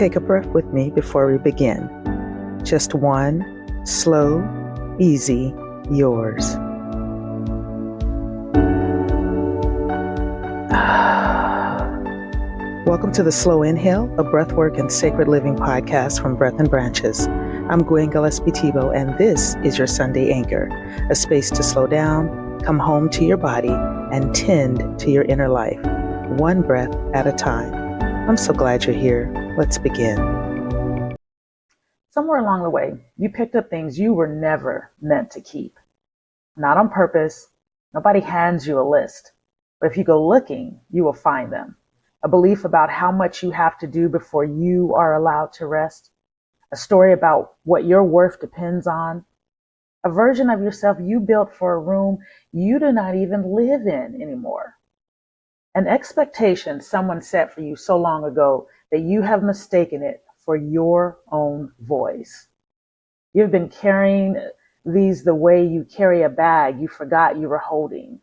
Take a breath with me before we begin. Just one, slow, easy, yours. Welcome to the Slow Inhale, a breathwork and sacred living podcast from Breath and Branches. I'm Gwen Gillespie Thibeaux, and this is your Sunday anchor, a space to slow down, come home to your body, and tend to your inner life, one breath at a time. I'm so glad you're here. Let's begin. Somewhere along the way, you picked up things you were never meant to keep. Not on purpose. Nobody hands you a list. But if you go looking, you will find them. A belief about how much you have to do before you are allowed to rest. A story about what your worth depends on. A version of yourself you built for a room you do not even live in anymore. An expectation someone set for you so long ago that you have mistaken it for your own voice. You've been carrying these the way you carry a bag you forgot you were holding.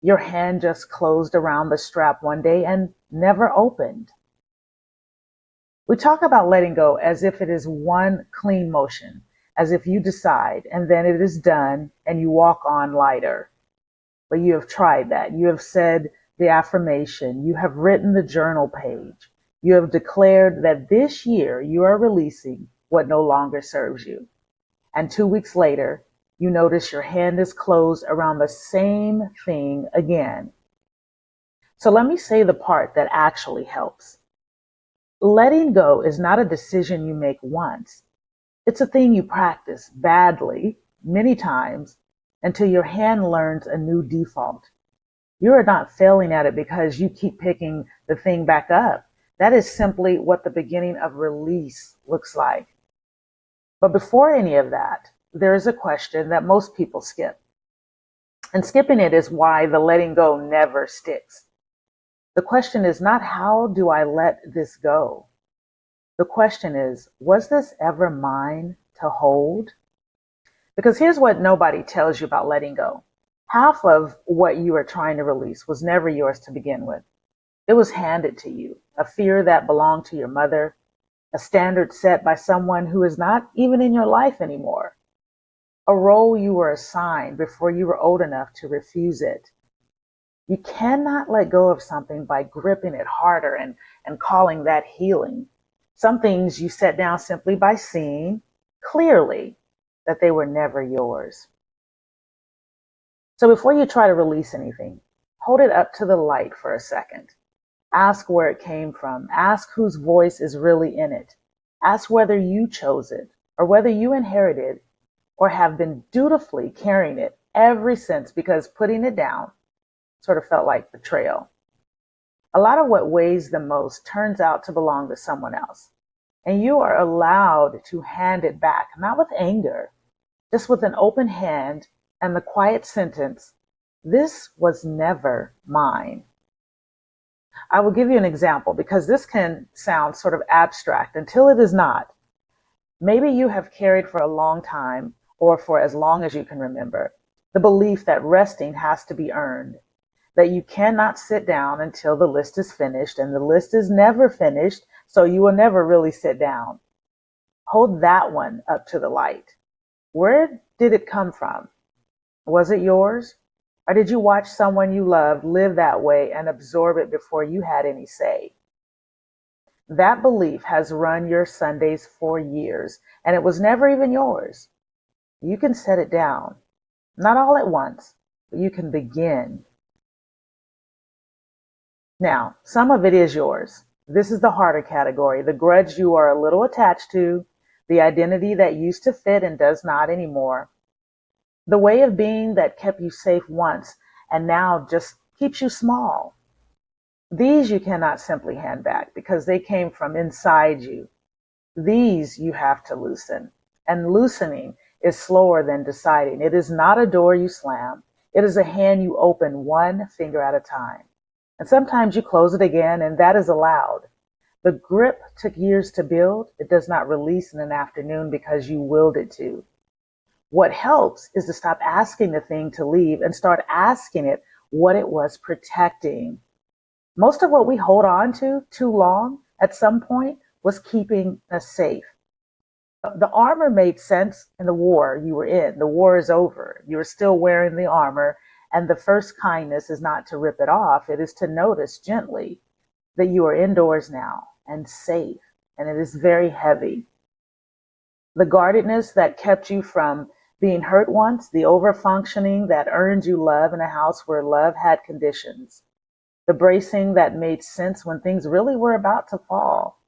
Your hand just closed around the strap one day and never opened. We talk about letting go as if it is one clean motion, as if you decide and then it is done and you walk on lighter. But you have tried that. You have said the affirmation. You have written the journal page. You have declared that this year you are releasing what no longer serves you. And 2 weeks later, you notice your hand is closed around the same thing again. So let me say the part that actually helps. Letting go is not a decision you make once. It's a thing you practice badly, many times, until your hand learns a new default. You are not failing at it because you keep picking the thing back up. That is simply what the beginning of release looks like. But before any of that, there is a question that most people skip. And skipping it is why the letting go never sticks. The question is not, how do I let this go? The question is, was this ever mine to hold? Because here's what nobody tells you about letting go. Half of what you are trying to release was never yours to begin with. It was handed to you, a fear that belonged to your mother, a standard set by someone who is not even in your life anymore, a role you were assigned before you were old enough to refuse it. You cannot let go of something by gripping it harder and calling that healing. Some things you set down simply by seeing clearly that they were never yours. So before you try to release anything, hold it up to the light for a second. Ask where it came from. Ask whose voice is really in it. Ask whether you chose it or whether you inherited or have been dutifully carrying it ever since, because putting it down sort of felt like betrayal. A lot of what weighs the most turns out to belong to someone else. And you are allowed to hand it back, not with anger, just with an open hand and the quiet sentence, "This was never mine." I will give you an example because this can sound sort of abstract until it is not. Maybe you have carried for a long time, or for as long as you can remember, the belief that resting has to be earned, that you cannot sit down until the list is finished, and the list is never finished, so you will never really sit down. Hold that one up to the light. Where did it come from? Was it yours? Or did you watch someone you loved live that way and absorb it before you had any say? That belief has run your Sundays for years, and it was never even yours. You can set it down, not all at once, but you can begin. Now, some of it is yours. This is the harder category, the grudge you are a little attached to, the identity that used to fit and does not anymore, the way of being that kept you safe once and now just keeps you small. These you cannot simply hand back because they came from inside you. These you have to loosen. And loosening is slower than deciding. It is not a door you slam. It is a hand you open one finger at a time. And sometimes you close it again, and that is allowed. The grip took years to build. It does not release in an afternoon because you willed it to. What helps is to stop asking the thing to leave and start asking it what it was protecting. Most of what we hold on to too long at some point was keeping us safe. The armor made sense in the war you were in. The war is over. You are still wearing the armor. And the first kindness is not to rip it off. It is to notice gently that you are indoors now and safe. And it is very heavy. The guardedness that kept you from being hurt once, the overfunctioning that earned you love in a house where love had conditions, the bracing that made sense when things really were about to fall.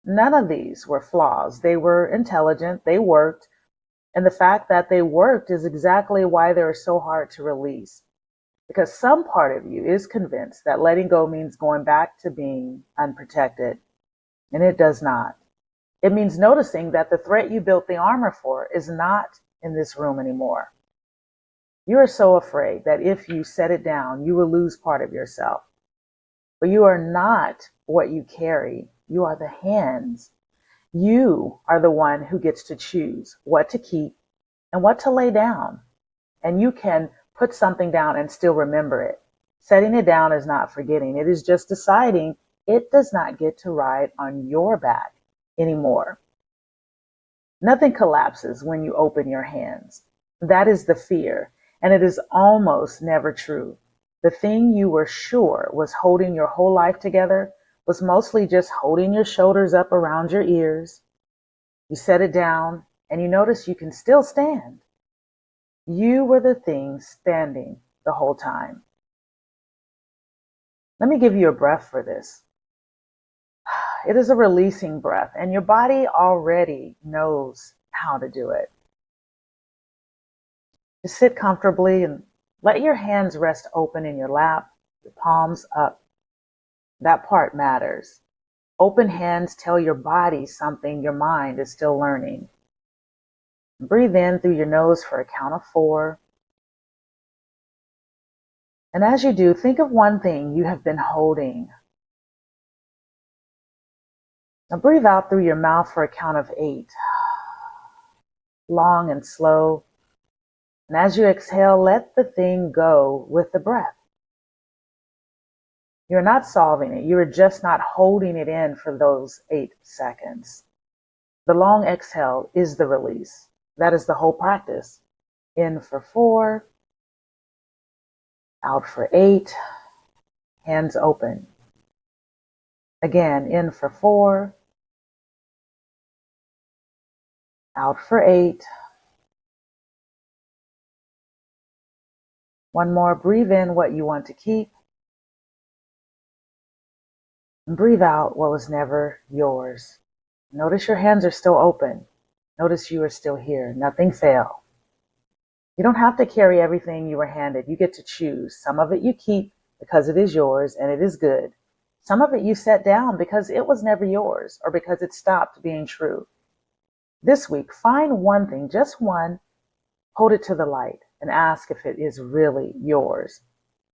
None of these were flaws. They were intelligent, they worked, and the fact that they worked is exactly why they are so hard to release. Because some part of you is convinced that letting go means going back to being unprotected, and it does not. It means noticing that the threat you built the armor for is not in this room anymore. You are so afraid that if you set it down, you will lose part of yourself. But you are not what you carry. You are the hands. You are the one who gets to choose what to keep and what to lay down. And you can put something down and still remember it. Setting it down is not forgetting. It is just deciding it does not get to ride on your back anymore. Nothing collapses when you open your hands. That is the fear, and it is almost never true. The thing you were sure was holding your whole life together was mostly just holding your shoulders up around your ears. You set it down, and you notice you can still stand. You were the thing standing the whole time. Let me give you a breath for this. It is a releasing breath, and your body already knows how to do it. Just sit comfortably and let your hands rest open in your lap, your palms up. That part matters. Open hands tell your body something your mind is still learning. Breathe in through your nose for a count of 4. And as you do, think of one thing you have been holding. Now breathe out through your mouth for a count of 8. Long and slow. And as you exhale, let the thing go with the breath. You're not solving it. You're just not holding it in for those 8 seconds. The long exhale is the release. That is the whole practice. In for 4. Out for 8. Hands open. Again, in for 4. Out for 8. One more. Breathe in what you want to keep. And breathe out what was never yours. Notice your hands are still open. Notice you are still here. Nothing failed. You don't have to carry everything you were handed. You get to choose. Some of it you keep because it is yours and it is good. Some of it you set down because it was never yours or because it stopped being true. This week, find one thing, just one, hold it to the light and ask if it is really yours.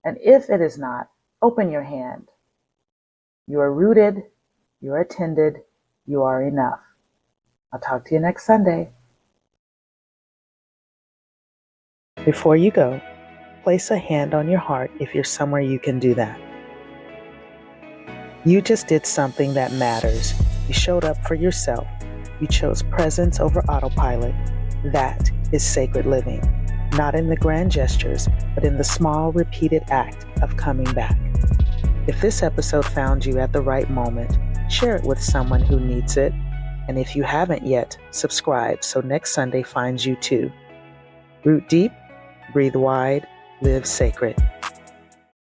And if it is not, open your hand. You are rooted, you are attended, you are enough. I'll talk to you next Sunday. Before you go, place a hand on your heart if you're somewhere you can do that. You just did something that matters. You showed up for yourself. You chose presence over autopilot. That is sacred living, not in the grand gestures, but in the small, repeated act of coming back. If this episode found you at the right moment, share it with someone who needs it. And if you haven't yet, subscribe so next Sunday finds you too. Root deep, breathe wide, live sacred.